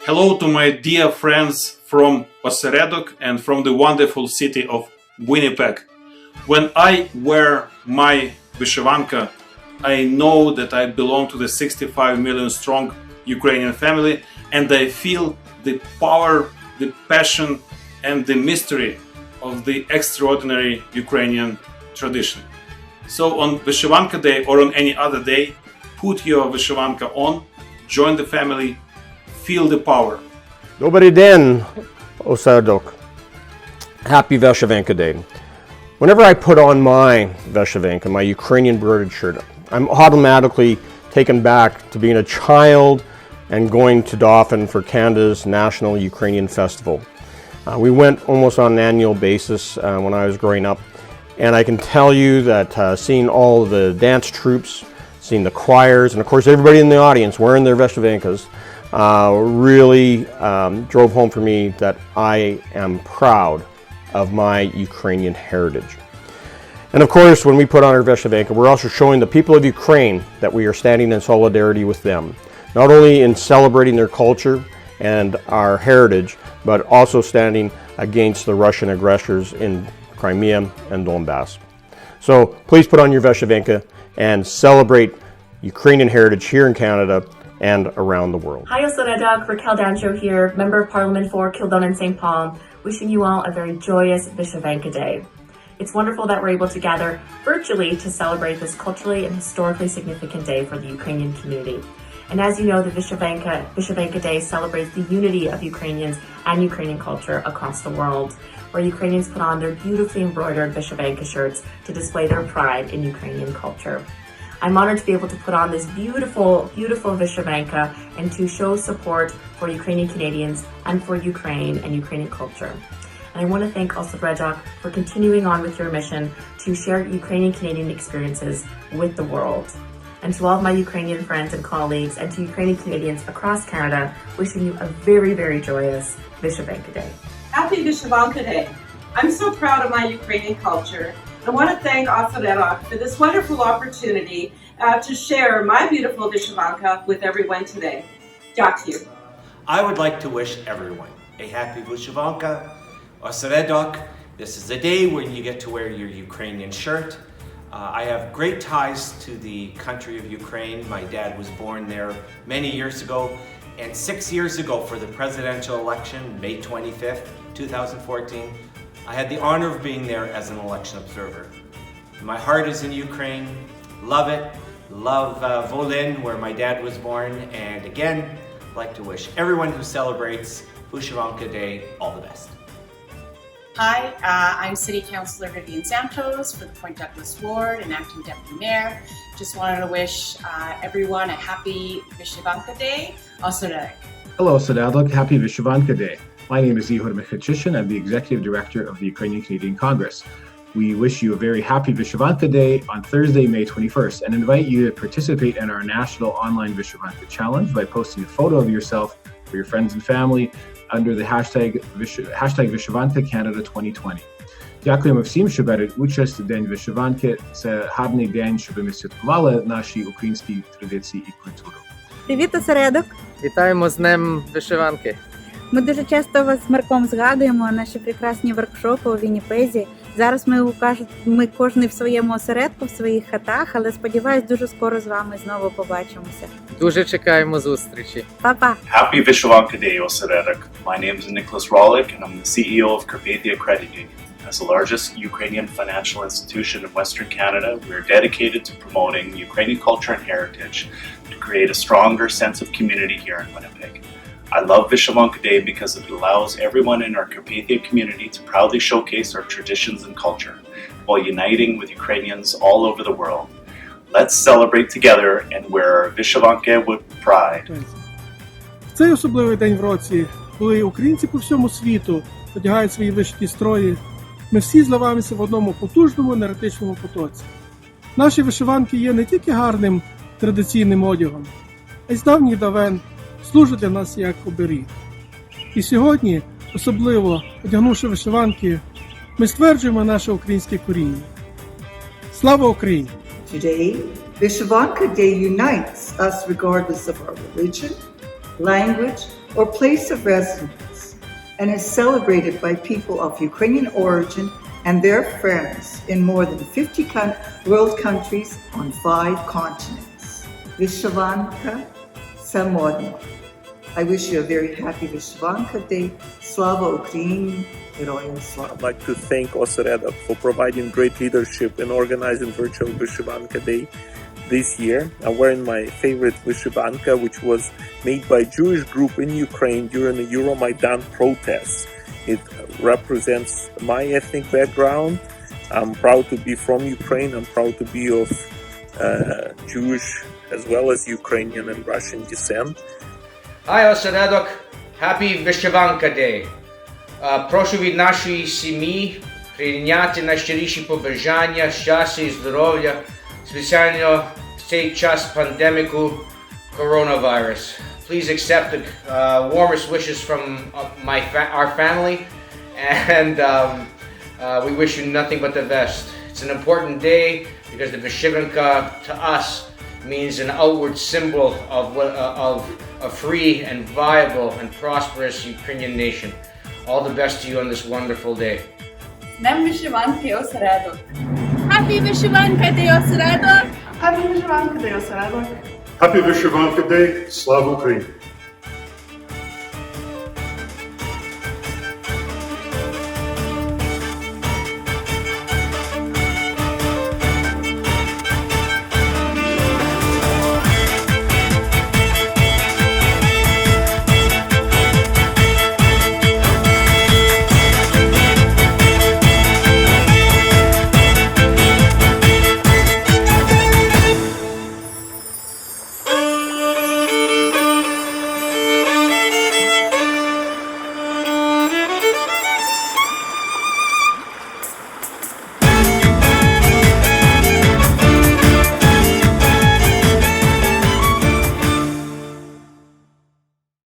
Hello to my dear friends from Oseredok and from the wonderful city of Winnipeg. When I wear my Vyshyvanka, I know that I belong to the 65 million strong Ukrainian family, and I feel the power, the passion and the mystery of the extraordinary Ukrainian tradition. So on Vyshyvanka Day or on any other day, put your Vyshyvanka on, join the family, feel the power. Добрий день, Oseredok. Happy Vyshyvanka Day. Whenever I put on my Vyshyvanka, my Ukrainian embroidered shirt, I'm automatically taken back to being a child and going to Dauphin for Canada's National Ukrainian Festival. We went almost on an annual basis when I was growing up, and I can tell you that seeing all the dance troupes, seeing the choirs, and of course everybody in the audience wearing their Vyshyvankas, really drove home for me that I am proud of my Ukrainian heritage. And of course, when we put on our Vyshyvanka, we're also showing the people of Ukraine that we are standing in solidarity with them, not only in celebrating their culture and our heritage, but also standing against the Russian aggressors in Crimea and Donbass. So please put on your Vyshyvanka and celebrate Ukrainian heritage here in Canada and around the world. Hi Oseredok, Raquel Dancho here, Member of Parliament for Kildon and St. Paul, wishing you all a very joyous Vyshyvanka Day. It's wonderful that we're able to gather virtually to celebrate this culturally and historically significant day for the Ukrainian community. And as you know, the Vyshyvanka Day celebrates the unity of Ukrainians and Ukrainian culture across the world, where Ukrainians put on their beautifully embroidered Vyshyvanka shirts to display their pride in Ukrainian culture. I'm honored to be able to put on this beautiful, beautiful Vyshyvanka and to show support for Ukrainian Canadians and for Ukraine and Ukrainian culture. And I want to thank Oseredok for continuing on with your mission to share Ukrainian Canadian experiences with the world. And to all of my Ukrainian friends and colleagues and to Ukrainian Canadians across Canada, wishing you a very, very joyous Vyshyvanka Day. Happy Vyshyvanka Day. I'm so proud of my Ukrainian culture. I want to thank Oseredok for this wonderful opportunity to share my beautiful Vyshyvanka with everyone today. Дякую. I would like to wish everyone a happy Vyshyvanka. Oseredok, this is the day when you get to wear your Ukrainian shirt. I have great ties to the country of Ukraine. My dad was born there many years ago, and 6 years ago for the presidential election, May 25th, 2014, I had the honor of being there as an election observer. My heart is in Ukraine, love it, love Volyn, where my dad was born, and again, I'd like to wish everyone who celebrates Vyshyvanka Day all the best. Hi, I'm City Councillor Vivian Santos for the Point Douglas Ward and Acting Deputy Mayor. Just wanted to wish everyone a happy Vyshyvanka Day. Oseredok. Hello, Oseredok. Happy Vyshyvanka Day. My name is Igor Mikhaichishin. I'm the Executive Director of the Ukrainian Canadian Congress. We wish you a very happy Vyshyvanka Day on Thursday, May 21st, and invite you to participate in our national online Vyshyvanka challenge by posting a photo of yourself for your friends and family under the hashtag Vyshyvanka Canada 2020. Дякуємо всім, що беруть участь у День Вишиванки. Це гарний день, щоб ми святкували наші українські традиції і культуру. Привіт, Oseredok! Вітаємо з Днем Вишиванки! Ми дуже часто вас з Марком згадуємо, наші прекрасні воркшопи у Вінніпезі. Зараз ми кожен в своєму осередку, в своїх хатах, але сподіваюсь, дуже скоро з вами знову побачимося. Дуже чекаємо зустрічі. Па-па! Happy Vyshyvanka Day, Oseredok. My name is Nicholas Rollick, and I'm the CEO of Carpathia Credit Union. As the largest Ukrainian financial institution in Western Canada, we are dedicated to promoting Ukrainian culture and heritage to create a stronger sense of community here in Winnipeg. I love Vyshyvanka Day because it allows everyone in our Carpathia community to proudly showcase our traditions and culture while uniting with Ukrainians all over the world. Let's celebrate together and wear our Vyshyvanka with pride. В цей особливий день в році коли українці по всьому світу одягають свої вишиті строї, ми всі зливаємося в одному потужному енергетичному потоці. Наші вишиванки є не тільки гарним традиційним одягом, а й з давніх давен служать для нас як оберіг. І сьогодні, особливо одягнувши вишиванки, ми стверджуємо наше українське коріння. Слава Україні! Today, Vyshyvanka Day unites us regardless of our religion, language, or place of residence, and is celebrated by people of Ukrainian origin and their friends in more than 50 world countries on 5 continents. Vyshyvanka, символом. I wish you a very happy Vyshyvanka Day. Slava Ukraini, Героям слава. I'd like to thank Oseredok for providing great leadership in organizing virtual Vyshyvanka Day this year. I'm wearing my favorite Vyshyvanka, which was made by a Jewish group in Ukraine during the Euromaidan protests. It represents my ethnic background. I'm proud to be from Ukraine. I'm proud to be of Jewish as well as Ukrainian and Russian descent. Hi Oseredok, happy Vyshyvanka Day. Прошу від нашої сім'ї прийняти найщиріші побажання, щастя і здоров'я, спеціально в цей час пандеміку coronavirus. Please accept the warmest wishes from our family, and we wish you nothing but the best. It's an important day because the Vyshyvanka to us means an outward symbol of a free and viable and prosperous Ukrainian nation. All the best to you on this wonderful day. Днем Вишиванки, Oseredok. Happy Vyshyvanka Day, Oseredok. Happy Vyshyvanka Day, Oseredok. Happy Vyshyvanka Day, Slava Ukraini.